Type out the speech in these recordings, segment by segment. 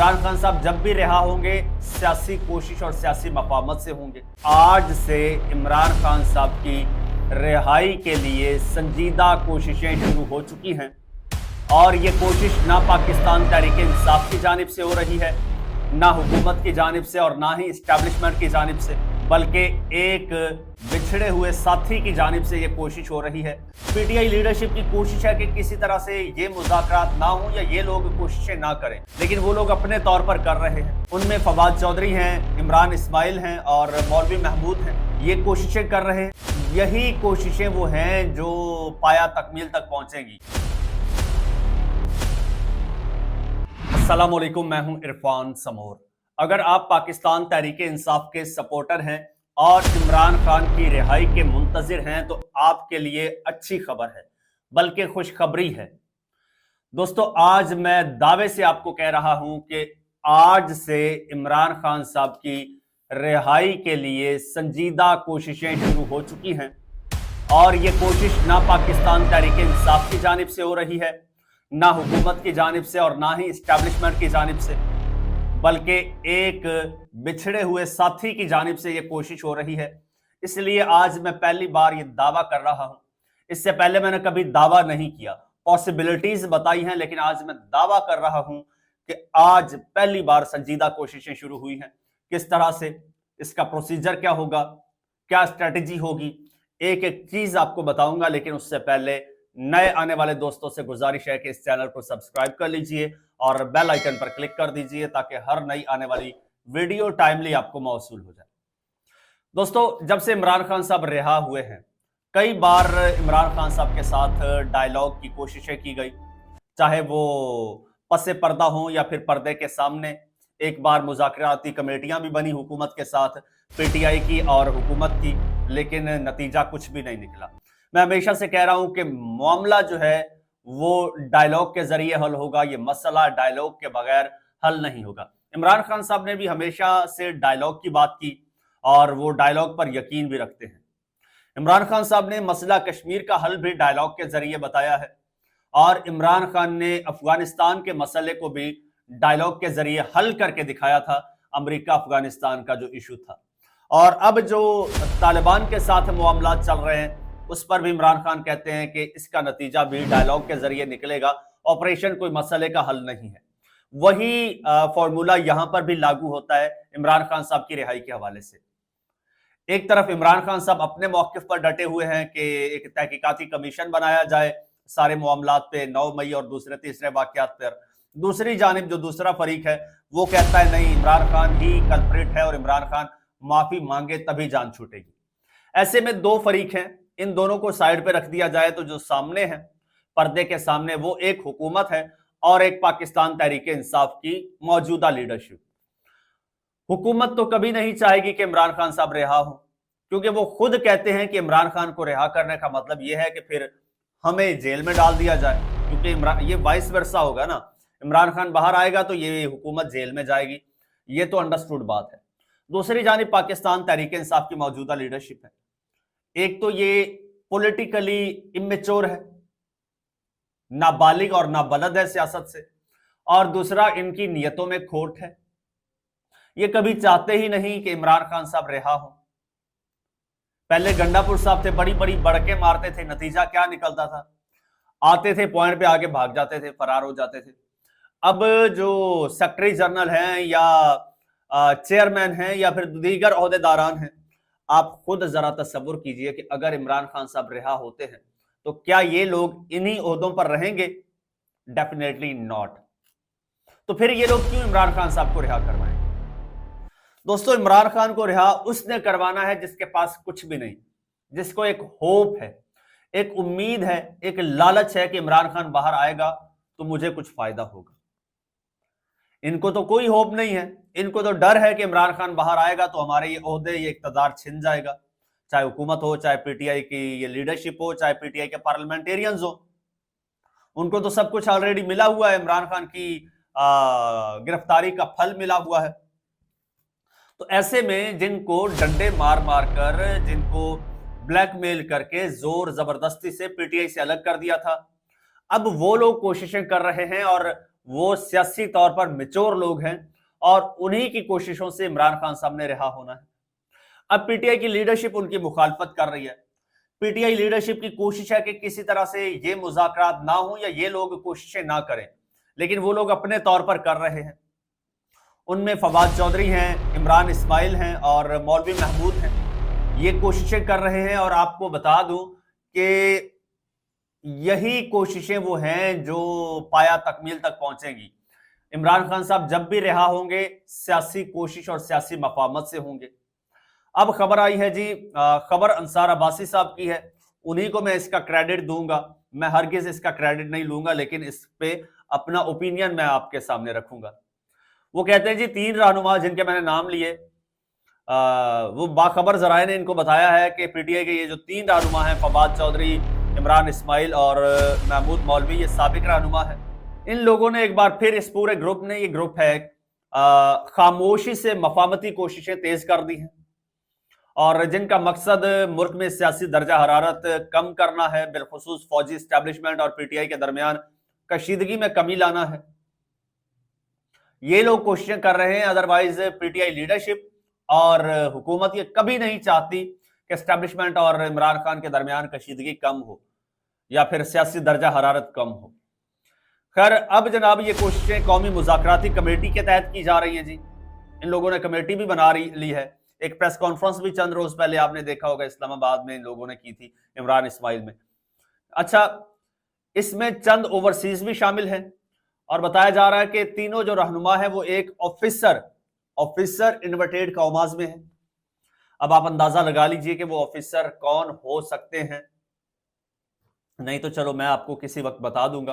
इमरान खान साहब जब भी रिहा होंगे सियासी कोशिश और सियासी मफामत से होंगे। आज से इमरान खान साहब की रिहाई के लिए संजीदा कोशिशें शुरू हो चुकी हैं और ये कोशिश ना पाकिस्तान तहरीक इंसाफ की जानिब से हो रही है, ना हुकूमत की जानिब से और ना ही इस्टेब्लिशमेंट की जानिब से, बल्कि एक बिछड़े हुए साथी की जानिब से ये कोशिश हो रही है। पीटीआई लीडरशिप की कोशिश है कि किसी तरह से ये मुज़ाकरात ना हो या ये लोग कोशिशें ना करें, लेकिन वो लोग अपने तौर पर कर रहे हैं। उनमें फवाद चौधरी हैं, इमरान इस्माइल हैं और मौलवी महमूद हैं। ये कोशिशें कर रहे हैं। यही कोशिशें वो हैं जो पाया तकमील तक पहुंचेंगी। अस्सलाम वालेकुम, मैं हूं इरफान समोर। अगर आप पाकिस्तान तहरीक इंसाफ के सपोर्टर हैं और इमरान खान की रिहाई के मुंतजिर हैं तो आपके लिए अच्छी खबर है, बल्कि खुशखबरी है। दोस्तों, आज मैं दावे से आपको कह रहा हूं कि आज से इमरान खान साहब की रिहाई के लिए संजीदा कोशिशें शुरू हो चुकी हैं और ये कोशिश ना पाकिस्तान तहरीक इंसाफ की जानिब से हो रही है, ना हुकूमत की जानिब से और ना ही इस्टेब्लिशमेंट की जानिब से, बल्कि एक बिछड़े हुए साथी की जानिब से ये कोशिश हो रही है। इसलिए आज मैं पहली बार ये दावा कर रहा हूं। इससे पहले मैंने कभी दावा नहीं किया, पॉसिबिलिटीज बताई हैं, लेकिन आज मैं दावा कर रहा हूं कि आज पहली बार संजीदा कोशिशें शुरू हुई हैं। किस तरह से, इसका प्रोसीजर क्या होगा, क्या स्ट्रेटेजी होगी, एक एक चीज आपको बताऊंगा। लेकिन उससे पहले नए आने वाले दोस्तों से गुजारिश है कि इस चैनल को सब्सक्राइब कर लीजिए और बेल आइकन पर क्लिक कर दीजिए ताकि हर नई आने वाली वीडियो टाइमली आपको मौसूल हो जाए। दोस्तों, जब से इमरान खान साहब रिहा हुए हैं, कई बार इमरान खान साहब के साथ डायलॉग की कोशिशें की गई, चाहे वो पसे पर्दा हो या फिर पर्दे के सामने। एक बार मुज़ाकराती कमेटियां भी बनी हुकूमत के साथ, पीटीआई की और हुकूमत की, लेकिन नतीजा कुछ भी नहीं निकला। मैं हमेशा से कह रहा हूं कि मामला जो है वो डायलॉग के जरिए हल होगा, ये मसला डायलॉग के बगैर हल नहीं होगा। इमरान खान साहब ने भी हमेशा से डायलॉग की बात की और वो डायलॉग पर यकीन भी रखते हैं। इमरान खान साहब ने मसला कश्मीर का हल भी डायलॉग के जरिए बताया है और इमरान खान ने अफगानिस्तान के मसले को भी डायलॉग के जरिए हल करके दिखाया था, अमेरिका अफगानिस्तान का जो इशू था। और अब जो तालिबान के साथ मामला चल रहे हैं उस पर भी इमरान खान कहते हैं कि इसका नतीजा भी डायलॉग के जरिए निकलेगा, ऑपरेशन कोई मसले का हल नहीं है। वही फॉर्मूला यहां पर भी लागू होता है इमरान खान साहब की रिहाई के हवाले से। एक तरफ इमरान खान साहब अपने मौकिफ पर डटे हुए हैं कि एक तहकीकाती कमीशन बनाया जाए सारे मामलात पे, 9 मई और दूसरे तीसरे वाकयात पर। दूसरी जानिब जो दूसरा फरीक है वो कहता है नहीं, इमरान खान ही कल्प्रिट है और इमरान खान माफी मांगे तभी जान छूटेगी। ऐसे में दो फरीक हैं, इन दोनों को साइड पे रख दिया जाए तो जो सामने है पर्दे के सामने वो एक हुकूमत है और एक पाकिस्तान तहरीक इंसाफ की मौजूदा लीडरशिप। हुकूमत तो कभी नहीं चाहेगी कि इमरान खान साहब रिहा हो, क्योंकि वो खुद कहते हैं कि इमरान खान को रिहा करने का मतलब ये है कि फिर हमें जेल में डाल दिया जाए, क्योंकि इमरान, ये वाइस वर्सा होगा ना, इमरान खान बाहर आएगा तो ये हुकूमत जेल में जाएगी। ये तो अंडरस्टूड बात है। दूसरी जानिब पाकिस्तान तहरीक इंसाफ की मौजूदा लीडरशिप है। एक तो ये पॉलिटिकली इमेच्योर है, नाबालिग और नाबलद है सियासत से, और दूसरा इनकी नियतों में खोट है। ये कभी चाहते ही नहीं कि इमरान खान साहब रिहा हो। पहले गंडापुर साहब थे, बड़ी बड़ी बड़के मारते थे, नतीजा क्या निकलता था, आते थे पॉइंट पे आगे भाग जाते थे, फरार हो जाते थे। अब जो सेक्रेटरी जनरल हैं या चेयरमैन हैं या फिर दीगर ओहदेदारान हैं, आप खुद जरा तसव्वुर कीजिए कि अगर इमरान खान साहब रिहा होते हैं तो क्या ये लोग इन्हीं ओहदों पर रहेंगे? Definitely not. तो फिर ये लोग क्यों इमरान खान साहब को रिहा करवाएं? दोस्तों, इमरान खान को रिहा उसने करवाना है जिसके पास कुछ भी नहीं, जिसको एक होप है, एक उम्मीद है, एक लालच है कि इमरान खान बाहर आएगा तो मुझे कुछ फायदा होगा। इनको तो कोई होप नहीं है, इनको तो डर है कि इमरान खान बाहर आएगा तो हमारे ये ओहदे, ये इक़्तिदार छिन जाएगा, चाहे हुकूमत हो, चाहे पीटीआई की ये लीडरशिप हो, चाहे पीटीआई के पार्लियामेंटेरियंस हो। उनको तो सब कुछ ऑलरेडी मिला हुआ है, इमरान खान की गिरफ्तारी का फल मिला हुआ है। तो ऐसे में जिनको डंडे मार मार कर, जिनको ब्लैकमेल करके जोर जबरदस्ती से पीटीआई से अलग कर दिया था, अब वो लोग कोशिशें कर रहे हैं और वो सियासी तौर पर मैच्योर लोग हैं और उन्हीं की कोशिशों से इमरान खान साहब ने रिहा होना है। अब पीटीआई की लीडरशिप उनकी मुखालफत कर रही है। पीटीआई लीडरशिप की कोशिश है कि किसी तरह से ये मुज़ाकरात ना हो या ये लोग कोशिशें ना करें, लेकिन वो लोग अपने तौर पर कर रहे हैं। उनमें फवाद चौधरी हैं, इमरान इस्माइल हैं और मौलवी महमूद हैं। ये कोशिशें कर रहे हैं और आपको बता दूं कि यही कोशिशें वो हैं जो पाया तकमील तक पहुंचेंगी। इमरान खान साहब जब भी रिहा होंगे सियासी कोशिश और सियासी मफामत से होंगे। अब खबर आई है जी, खबर अंसार अब्बासी साहब की है, उन्हीं को मैं इसका क्रेडिट दूंगा। मैं हरगिज इसका क्रेडिट नहीं लूंगा, लेकिन इस पे अपना ओपिनियन मैं आपके सामने रखूंगा। वो कहते हैं जी 3 रहनुमा जिनके मैंने नाम लिए, वो बाखबर जराए ने इनको बताया है कि पीटीआई के ये जो 3 रहनुमा हैं, फवाद चौधरी, इमरान इस्माइल और महमूद मौलवी, ये साबिक रहनुमा है। इन लोगों ने एक बार फिर इस पूरे ग्रुप ने, ये ग्रुप है, खामोशी से मफामती कोशिशें तेज कर दी हैं और जिनका मकसद मुल्क में सियासी दर्जा हरारत कम करना है, बिलखुसूस फौजी एस्टैब्लिशमेंट और पीटीआई के दरमियान कशीदगी में कमी लाना है। ये लोग कोशिशें कर रहे हैं। अदरवाइज पीटीआई लीडरशिप और हुकूमत ये कभी नहीं चाहती कि एस्टैब्लिशमेंट और इमरान खान के दरमियान कशीदगी कम हो या फिर सियासी दर्जा हरारत कम हो। खैर, अब जनाब ये कोशिशें कौमी मुज़ाकराती कमेटी के तहत की जा रही हैं जी। इन लोगों ने कमेटी भी बना ली है। एक प्रेस कॉन्फ्रेंस भी चंद रोज पहले आपने देखा होगा इस्लामाबाद में इन लोगों ने की थी, इमरान इस्माइल में। अच्छा, इसमें चंद ओवरसीज भी शामिल हैं और बताया जा रहा है कि तीनों जो रहनुमा है वो एक ऑफिसर इन्वर्टेड कॉमास में है। अब आप अंदाजा लगा लीजिए कि वो ऑफिसर कौन हो सकते हैं, नहीं तो चलो मैं आपको किसी वक्त बता दूंगा।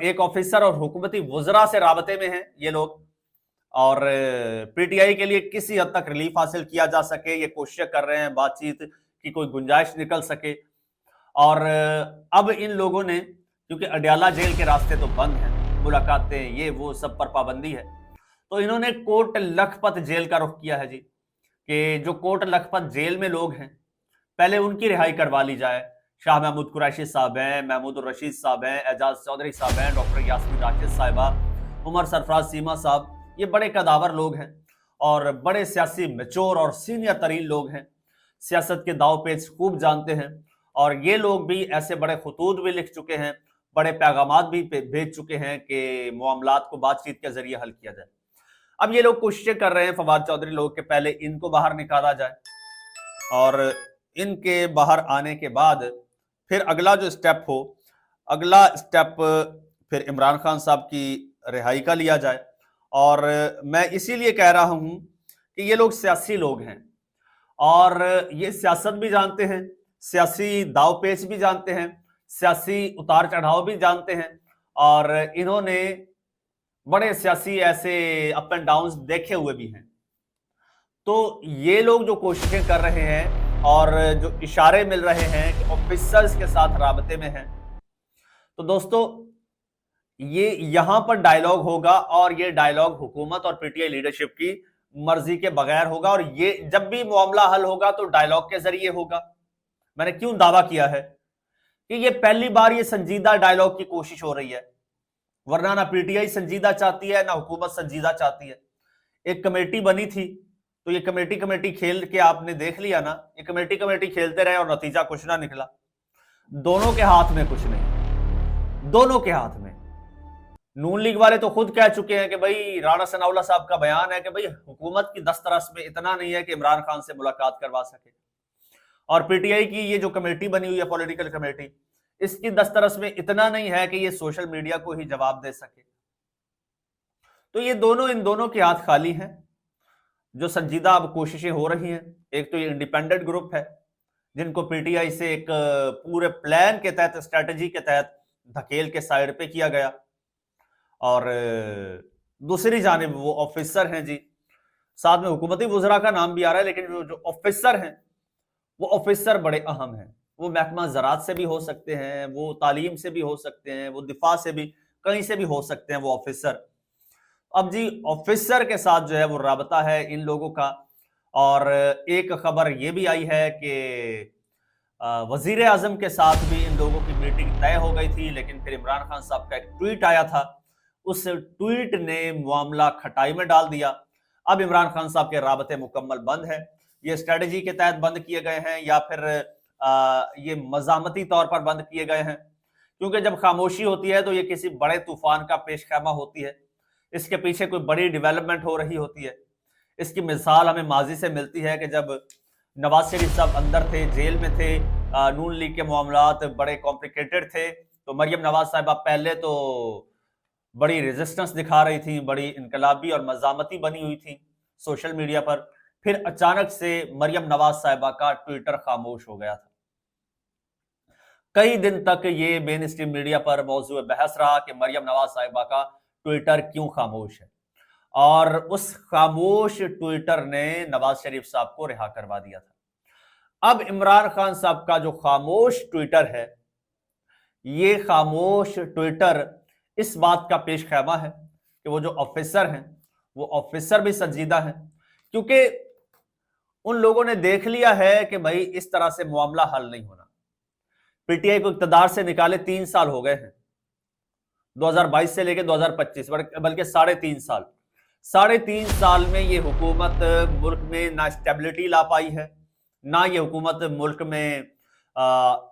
एक ऑफिसर और हुकूमती वज़रा से राबते में हैं ये लोग, और पीटीआई के लिए किसी हद तक रिलीफ हासिल किया जा सके ये कोशिश कर रहे हैं, बातचीत की कोई गुंजाइश निकल सके। और अब इन लोगों ने, क्योंकि अडयाला जेल के रास्ते तो बंद हैं, मुलाकातें ये वो सब पर पाबंदी है, तो इन्होंने कोट लखपत जेल का रुख किया है जी, कि जो कोट लखपत जेल में लोग हैं पहले उनकी रिहाई करवा ली जाए। शाह महमूद कुरैशी साहब हैं, महमूद रशीद साहब हैं, एजाज चौधरी साहब हैं, डॉक्टर यास्मीन राशिद साहिबा, उमर सरफराज सीमा साहब, ये बड़े कदावर लोग हैं और बड़े सियासी मैच्योर और सीनियर तरीन लोग हैं, सियासत के दाव पेच खूब जानते हैं। और ये लोग भी ऐसे बड़े खतूत भी लिख चुके हैं, बड़े पैगामात भी भेज चुके हैं कि मामलात को बातचीत के जरिए हल किया जाए। अब ये लोग कोशिशें कर रहे हैं फवाद चौधरी लोग के पहले इनको बाहर निकाला जाए और इनके बाहर आने के बाद फिर अगला जो स्टेप हो, अगला स्टेप फिर इमरान खान साहब की रिहाई का लिया जाए। और मैं इसीलिए कह रहा हूं कि ये लोग सियासी लोग हैं और ये सियासत भी जानते हैं, सियासी दाव पेच भी जानते हैं, सियासी उतार चढ़ाव भी जानते हैं और इन्होंने बड़े सियासी ऐसे अप एंड डाउन्स देखे हुए भी हैं। तो ये लोग जो कोशिशें कर रहे हैं और जो इशारे मिल रहे हैं कि ऑफिसर्स के साथ राबते में हैं, तो दोस्तों ये यहां पर डायलॉग होगा और ये डायलॉग हुकूमत और पीटीआई लीडरशिप की मर्जी के बगैर होगा। और ये जब भी मामला हल होगा तो डायलॉग के जरिए होगा। मैंने क्यों दावा किया है कि ये पहली बार ये संजीदा डायलॉग की कोशिश हो रही है, वरना ना पीटीआई संजीदा चाहती है ना हुकूमत संजीदा चाहती है। एक कमेटी बनी थी तो ये कमेटी खेल के आपने देख लिया ना, ये कमेटी खेलते रहे और नतीजा कुछ ना निकला। दोनों के हाथ में कुछ नहीं, दोनों के हाथ में। नून लीग वाले तो खुद कह चुके हैं कि भाई, राणा सनाउल्लाह साहब का बयान है कि भाई हुकूमत की दस्तरस में इतना नहीं है कि इमरान खान से मुलाकात करवा सके, और पीटीआई की ये जो कमेटी बनी हुई है पॉलिटिकल कमेटी, इसकी दस्तरस में इतना नहीं है कि ये सोशल मीडिया को ही जवाब दे सके। तो ये दोनों, इन दोनों के हाथ खाली हैं। जो संजीदा अब कोशिशें हो रही हैं, एक तो ये इंडिपेंडेंट ग्रुप है जिनको पीटीआई से एक पूरे प्लान के तहत, स्ट्रेटजी के तहत धकेल के साइड पे किया गया, और दूसरी जानिब वो ऑफिसर हैं जी, साथ में हुकूमती वज़रा का नाम भी आ रहा है, लेकिन जो ऑफिसर हैं वो ऑफिसर बड़े अहम हैं। वो महकमा ज़राअत से भी हो सकते हैं, वो तालीम से भी हो सकते हैं, वो दिफा से भी, कहीं से भी हो सकते हैं वो ऑफिसर। अब जी ऑफिसर के साथ जो है वो राबता है इन लोगों का। और एक खबर ये भी आई है कि वजीर आजम के साथ भी इन लोगों की मीटिंग तय हो गई थी, लेकिन फिर इमरान खान साहब का एक ट्वीट आया था, उस ट्वीट ने मामला खटाई में डाल दिया। अब इमरान खान साहब के राबते मुकम्मल बंद है। ये स्ट्रेटजी के तहत बंद किए गए हैं या फिर ये मजामती तौर पर बंद किए गए हैं, क्योंकि जब खामोशी होती है तो ये किसी बड़े तूफान का पेशखैमा होती है, इसके पीछे कोई बड़ी डेवलपमेंट हो रही होती है। इसकी मिसाल हमें माजी से मिलती है कि जब नवाज शरीफ साहब अंदर थे, जेल में थे, नून लीग के मामलात बड़े कॉम्प्लिकेटेड थे, तो मरियम नवाज साहिबा पहले तो बड़ी रेजिस्टेंस दिखा रही थी, बड़ी इनकलाबी और मजामती बनी हुई थी सोशल मीडिया पर। फिर अचानक से मरियम नवाज साहिबा का ट्विटर खामोश हो गया था। कई दिन तक ये मेन स्ट्रीम मीडिया पर मौजूद बहस रहा कि मरियम नवाज साहिबा का ट्विटर क्यों खामोश है, और उस खामोश ट्विटर ने नवाज शरीफ साहब को रिहा करवा दिया था। अब इमरान खान साहब का जो खामोश ट्विटर है, ये खामोश ट्विटर इस बात का पेश खैमा है कि वो जो ऑफिसर हैं वो ऑफिसर भी संजीदा हैं, क्योंकि उन लोगों ने देख लिया है कि भाई इस तरह से मामला हल नहीं होना। पीटीआई को इक्तदार से निकाले 3 साल हो गए हैं, 2022 से लेकर 2025, बल्कि 3.5 साल। 3.5 साल में ये हुकूमत मुल्क में ना स्टेबिलिटी ला पाई है, ना ये हुकूमत मुल्क में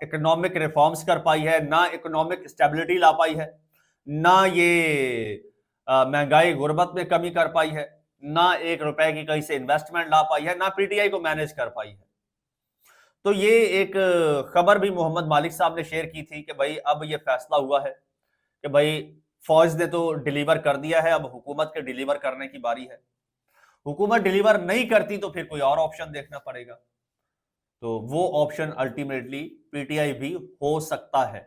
इकोनॉमिक रिफॉर्म्स कर पाई है, ना इकोनॉमिक स्टेबिलिटी ला पाई है, ना ये महंगाई गुर्बत में कमी कर पाई है, ना 1 रुपए की कहीं से इन्वेस्टमेंट ला पाई है, ना पीटीआई को मैनेज कर पाई है। तो ये एक खबर भी मोहम्मद मालिक साहब ने शेयर की थी कि भाई अब ये फैसला हुआ है कि भाई फौज ने तो डिलीवर कर दिया है, अब हुकूमत के डिलीवर करने की बारी है। हुकूमत डिलीवर नहीं करती तो फिर कोई और ऑप्शन देखना पड़ेगा, तो वो ऑप्शन अल्टीमेटली पीटीआई भी हो सकता है।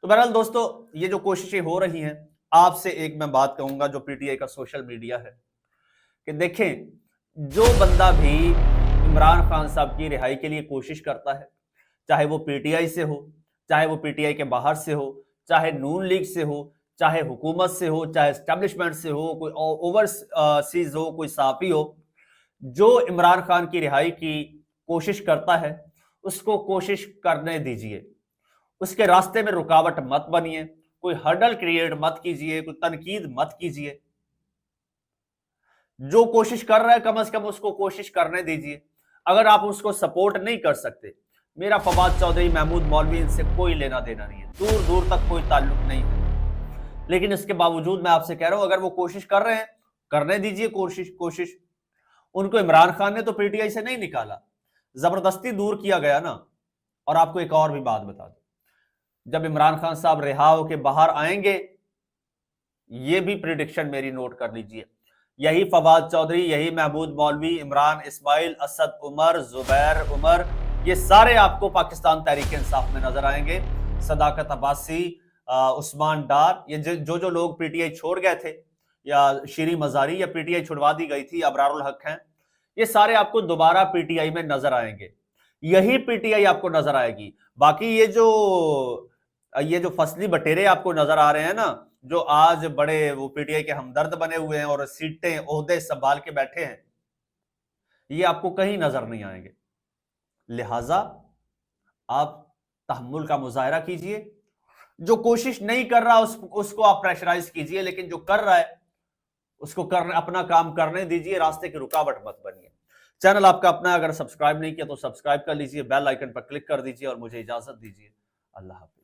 तो बहरहाल दोस्तों, ये जो कोशिशें हो रही हैं, आपसे एक मैं बात कहूंगा जो पीटीआई का सोशल मीडिया है, कि देखें जो बंदा भी इमरान खान साहब की रिहाई के लिए कोशिश करता है, चाहे वो पीटीआई से हो, चाहे वो पीटीआई के बाहर से हो, चाहे नून लीग से हो, चाहे हुकूमत से हो, चाहे एस्टेब्लिशमेंट से हो, कोई ओवरसीज हो, कोई साफी हो, जो इमरान खान की रिहाई की कोशिश करता है उसको कोशिश करने दीजिए, उसके रास्ते में रुकावट मत बनिए, कोई हर्डल क्रिएट मत कीजिए, कोई तनकीद मत कीजिए। जो कोशिश कर रहा है कम से कम उसको कोशिश करने दीजिए। अगर आप उसको सपोर्ट नहीं कर सकते, मेरा फवाद चौधरी, महमूद मौलवी, इनसे कोई लेना देना नहीं है, दूर दूर तक कोई ताल्लुक नहीं है, लेकिन इसके बावजूद मैं आपसे कह रहा हूं अगर वो कोशिश कर रहे हैं करने दीजिए कोशिश। उनको इमरान खान ने तो पीटीआई से नहीं निकाला, जबरदस्ती दूर किया गया ना। और आपको एक और भी बात बता दूं, जब इमरान खान साहब रिहा होकर बाहर आएंगे, ये भी प्रिडिक्शन मेरी नोट कर लीजिए, यही फवाद चौधरी, यही महमूद मौलवी, इमरान इस्माइल, असद उमर, जुबैर उमर, ये सारे आपको पाकिस्तान तहरीक इंसाफ में नजर आएंगे। सदाकत अब्बासी, उस्मान डार, ये जो लोग पीटीआई छोड़ गए थे, या शीरी मजारी, या पीटीआई छुड़वा दी गई थी, अबरारुल हक हैं, ये सारे आपको दोबारा पीटीआई में नजर आएंगे। यही पीटीआई आपको नजर आएगी। बाकी ये जो फसली बटेरे आपको नजर आ रहे हैं ना, जो आज बड़े वो पीटीआई के हमदर्द बने हुए हैं और सीटें ओहदे संभाल के बैठे हैं, ये आपको कहीं नजर नहीं आएंगे। लिहाजा आप तहम्मुल का मुजाहरा कीजिए, जो कोशिश नहीं कर रहा उसको आप प्रेशराइज कीजिए, लेकिन जो कर रहा है उसको अपना काम करने दीजिए, रास्ते की रुकावट मत बनिए। चैनल आपका अपना, अगर सब्सक्राइब नहीं किया तो सब्सक्राइब कर लीजिए, बेल आइकन पर क्लिक कर दीजिए और मुझे इजाजत दीजिए। अल्लाह हाफिज।